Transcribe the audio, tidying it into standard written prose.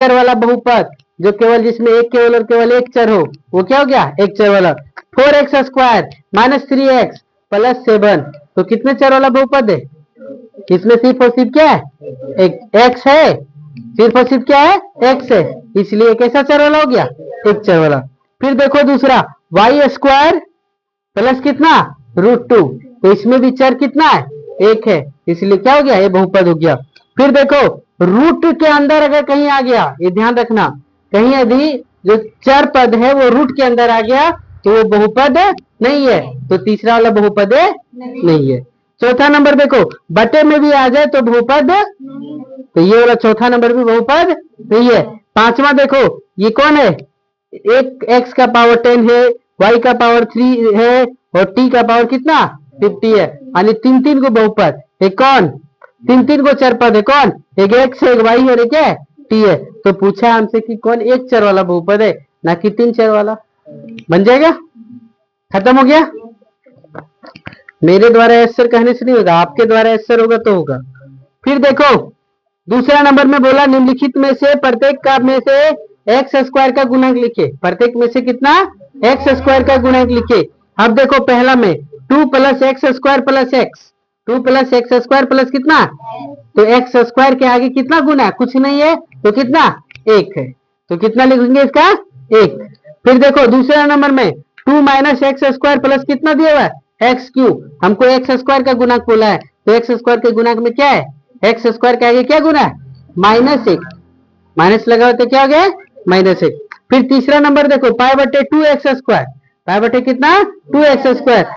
चर वाला बहुपद जो केवल जिसमें एक केवल और केवल एक चर हो, वो क्या हो गया? एक चर वाला। 4x² - 3x + 7, तो कितने चर वाला बहुपद है? इसमें सिर्फ और सिर्फ क्या है? एक x है, सिर्फ और सिर्फ क्या है? x है, इसलिए कैसा चर वाला हो गया? एक चर वाला। फिर देखो दूसरा, y² प्लस कितना? √2, तो इसमें भी चर कितना है? एक है, इसलिए क्या हो गया? ये बहुपद हो गया। फिर देखो रूट के अंदर अगर कहीं आ गया, ये ध्यान रखना, कहीं यदि जो चर पद है वो रूट के अंदर आ गया तो वो बहुपद नहीं है, तो तीसरा वाला बहुपद नहीं है। चौथा नंबर देखो, बटे में भी आ जाए तो बहुपद, तो ये वाला चौथा नंबर भी बहुपद नहीं है। पांचवा देखो, ये कौन है? एक x का पावर 10 है, y का पावर 3 है और t का पावर कितना? 50 है, यानी तीन तीन को बहुपद। एक कौन? तीन तीन को चर पद है, कौन? एक x है, एक y है और एक है t है। तो पूछा हमसे कि कौन एक चर वाला बहुपद है, ना कि तीन चर वाला। बन जाएगा? खत्म हो गया? मेरे द्वारा आंसर कहने से नहीं होगा, आपके द्वारा आंसर होगा तो होगा। फिर देखो दूसरा नंबर में बोला निम्नलिखित में से प्रत्येक का में से x² का गुणक लिखे। प्रत्येक में से कितना? x² का गुणक लिखे। अब देखो पहला में 2 + x² + x, 2 + x² प्लस कितना? तो x² के आगे कितना गुना है? कुछ नहीं है, तो कितना? एक है, तो कितना लिखेंगे इसका? एक। फिर देखो दूसरा नंबर में 2 - x² प्लस कितना दिया हुआ है? x3। हमको x² का गुणक बोला है, तो x² के गुणक में क्या है? x² के आगे क्या गुना है? -1, माइनस लगा तो क्या हो गया? -1। फिर तीसरा नंबर देखो π/2x², π/2 कितना? 2x²।